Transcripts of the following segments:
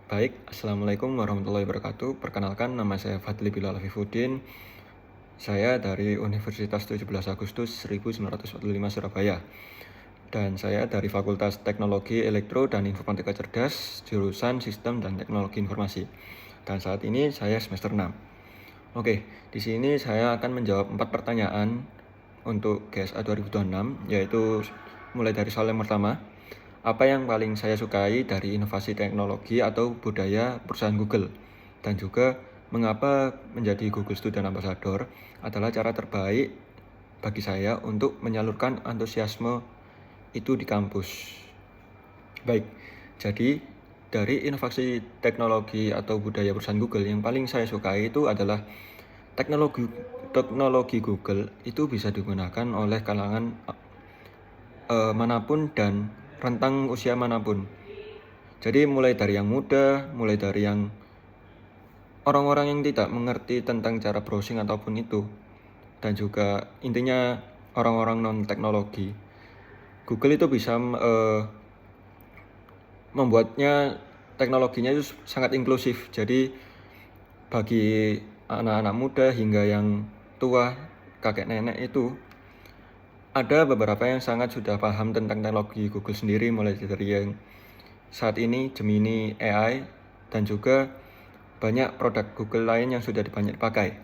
Baik, Assalamualaikum warahmatullahi wabarakatuh. Perkenalkan, nama saya Fadli Bilal Afifuddin. Saya dari Universitas 17 Agustus 1945 Surabaya. Dan saya dari Fakultas Teknologi Elektro dan Informatika Cerdas, jurusan Sistem dan Teknologi Informasi. Dan saat ini saya semester 6. Oke, di sini saya akan menjawab 4 pertanyaan untuk GSA 2026, yaitu mulai dari soal yang pertama. Apa yang paling saya sukai dari inovasi teknologi atau budaya perusahaan Google? Dan juga mengapa menjadi Google Student Ambassador adalah cara terbaik bagi saya untuk menyalurkan antusiasme itu di kampus. Baik, jadi dari inovasi teknologi atau budaya perusahaan Google yang paling saya sukai itu adalah teknologi Google itu bisa digunakan oleh kalangan manapun dan rentang usia manapun. Jadi mulai dari yang muda, mulai dari yang orang-orang yang tidak mengerti tentang cara browsing ataupun itu, dan juga intinya orang-orang non teknologi. Google itu bisa membuatnya teknologinya itu sangat inklusif. Jadi bagi anak-anak muda hingga yang tua, kakek nenek itu ada beberapa yang sangat sudah paham tentang teknologi Google sendiri, mulai dari yang saat ini Gemini AI dan juga banyak produk Google lain yang sudah banyak dipakai.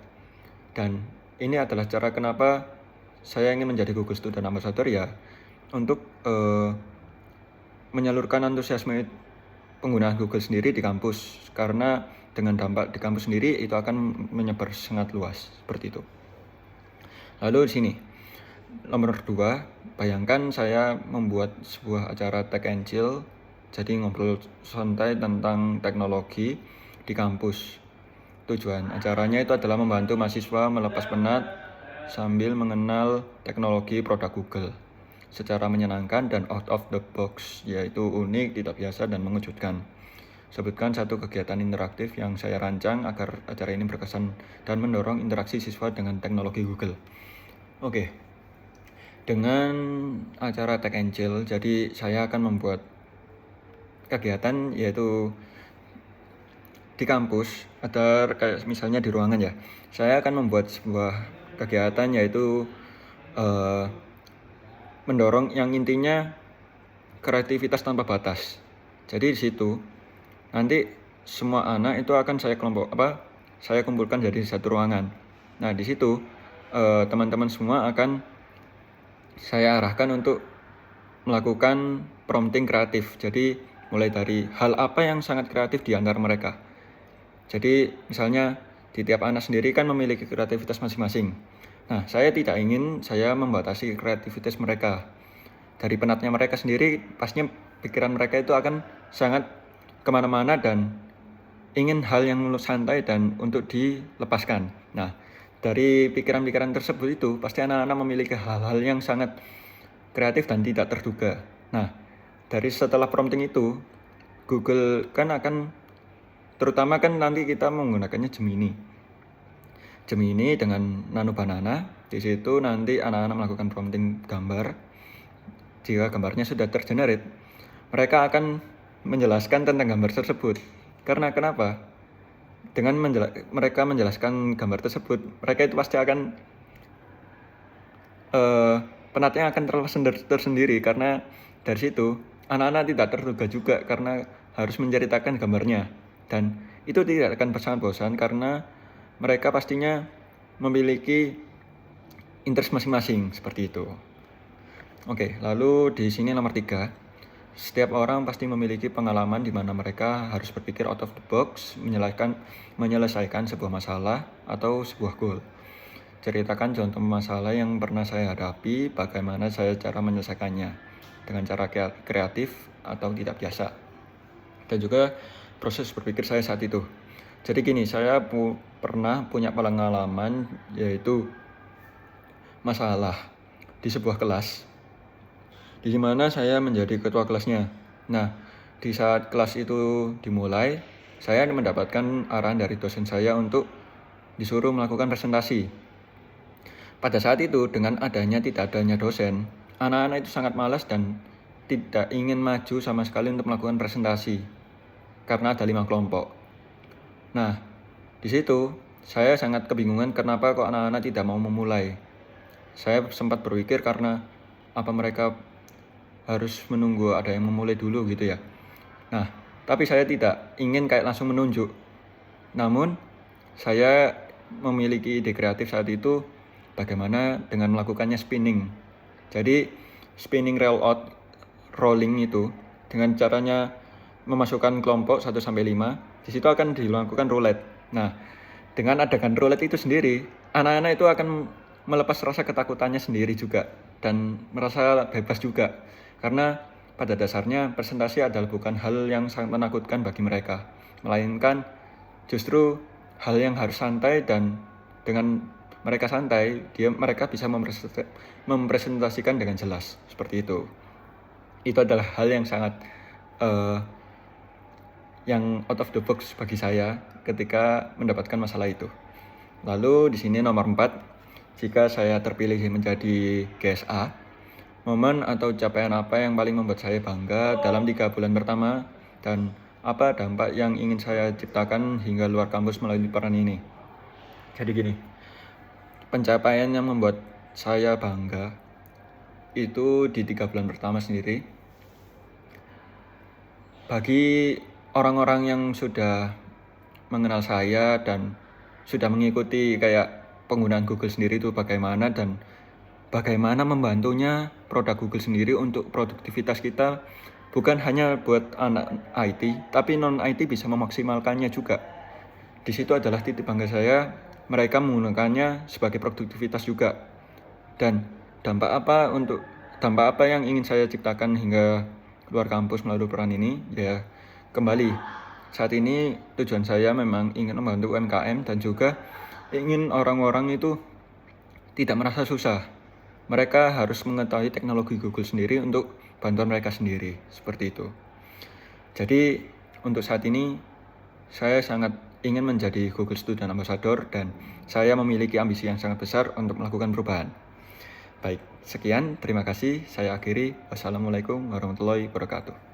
Dan ini adalah cara kenapa saya ingin menjadi Google Student Ambassador, ya untuk menyalurkan antusiasme penggunaan Google sendiri di kampus, karena dengan dampak di kampus sendiri itu akan menyebar sangat luas seperti itu. Lalu di sini nomor 2, bayangkan saya membuat sebuah acara Tech and Chill, jadi ngobrol santai tentang teknologi di kampus. Tujuan acaranya itu adalah membantu mahasiswa melepas penat sambil mengenal teknologi produk Google secara menyenangkan dan out of the box, yaitu unik, tidak biasa, dan mengejutkan. Sebutkan satu kegiatan interaktif yang saya rancang agar acara ini berkesan dan mendorong interaksi siswa dengan teknologi Google. Oke. Dengan acara Tech and Chill, jadi saya akan membuat kegiatan yaitu di kampus, ada kayak misalnya di ruangan ya. Saya akan membuat sebuah kegiatan yaitu mendorong yang intinya kreativitas tanpa batas. Jadi di situ nanti semua anak itu akan saya kumpulkan jadi satu ruangan. Nah, di situ teman-teman semua akan saya arahkan untuk melakukan prompting kreatif. Jadi mulai dari hal apa yang sangat kreatif di antara mereka. Jadi misalnya di tiap anak sendiri kan memiliki kreativitas masing-masing. Nah, saya tidak ingin saya membatasi kreativitas mereka. Dari penatnya mereka sendiri, pastinya pikiran mereka itu akan sangat kemana-mana dan ingin hal yang santai dan untuk dilepaskan. Nah, dari pikiran-pikiran tersebut itu pasti anak-anak memiliki hal-hal yang sangat kreatif dan tidak terduga. Nah, dari setelah prompting itu, Google kan akan, terutama kan nanti kita menggunakannya Gemini dengan Nano Banana. Di situ nanti anak-anak melakukan prompting gambar. Jika gambarnya sudah tergenerate, mereka akan menjelaskan tentang gambar tersebut. Karena kenapa? Dengan mereka menjelaskan gambar tersebut, mereka itu pasti akan penatnya akan terlepas tersendiri, karena dari situ anak-anak tidak terduga juga karena harus menceritakan gambarnya, dan itu tidak akan sangat bosan karena mereka pastinya memiliki interest masing-masing seperti itu. Oke, lalu di sini nomor 3. Setiap orang pasti memiliki pengalaman di mana mereka harus berpikir out of the box, menyelesaikan sebuah masalah atau sebuah goal. Ceritakan contoh masalah yang pernah saya hadapi, bagaimana saya cara menyelesaikannya dengan cara kreatif atau tidak biasa. Dan juga proses berpikir saya saat itu. Jadi gini, saya pernah punya pengalaman yaitu masalah di sebuah kelas, di mana saya menjadi ketua kelasnya. Nah, di saat kelas itu dimulai, saya mendapatkan arahan dari dosen saya untuk disuruh melakukan presentasi. Pada saat itu, dengan tidak adanya dosen, anak-anak itu sangat malas dan tidak ingin maju sama sekali untuk melakukan presentasi. karena ada 5 kelompok. Nah, di situ saya sangat kebingungan kenapa kok anak-anak tidak mau memulai. Saya sempat berpikir karena apa mereka harus menunggu ada yang memulai dulu gitu ya. Nah, tapi saya tidak ingin kayak langsung menunjuk. Namun, saya memiliki ide kreatif saat itu bagaimana dengan melakukannya spinning. Jadi, spinning rolling itu dengan caranya memasukkan kelompok 1 sampai 5, di situ akan dilakukan roulette. Nah, dengan adegan roulette itu sendiri, anak-anak itu akan melepas rasa ketakutannya sendiri juga dan merasa bebas juga. Karena pada dasarnya presentasi adalah bukan hal yang sangat menakutkan bagi mereka, melainkan justru hal yang harus santai, dan dengan mereka santai, mereka bisa mempresentasikan dengan jelas, seperti itu. Itu adalah hal yang sangat yang out of the box bagi saya ketika mendapatkan masalah itu. Lalu di sini nomor 4, jika saya terpilih menjadi GSA, momen atau capaian apa yang paling membuat saya bangga dalam 3 bulan pertama, dan apa dampak yang ingin saya ciptakan hingga luar kampus melalui peran ini. Jadi gini, pencapaian yang membuat saya bangga itu di 3 bulan pertama sendiri. Bagi orang-orang yang sudah mengenal saya dan sudah mengikuti kayak penggunaan Google sendiri itu bagaimana, dan bagaimana membantunya produk Google sendiri untuk produktivitas kita, bukan hanya buat anak IT, tapi non-IT bisa memaksimalkannya juga. Di situ adalah titik bangga saya, mereka menggunakannya sebagai produktivitas juga. Dan dampak apa yang ingin saya ciptakan hingga luar kampus melalui peran ini, ya kembali, saat ini tujuan saya memang ingin membantu UMKM dan juga ingin orang-orang itu tidak merasa susah. Mereka harus mengetahui teknologi Google sendiri untuk bantuan mereka sendiri, seperti itu. Jadi untuk saat ini saya sangat ingin menjadi Google Student Ambassador, dan saya memiliki ambisi yang sangat besar untuk melakukan perubahan. Baik, sekian, terima kasih. Saya akhiri. Wassalamualaikum warahmatullahi wabarakatuh.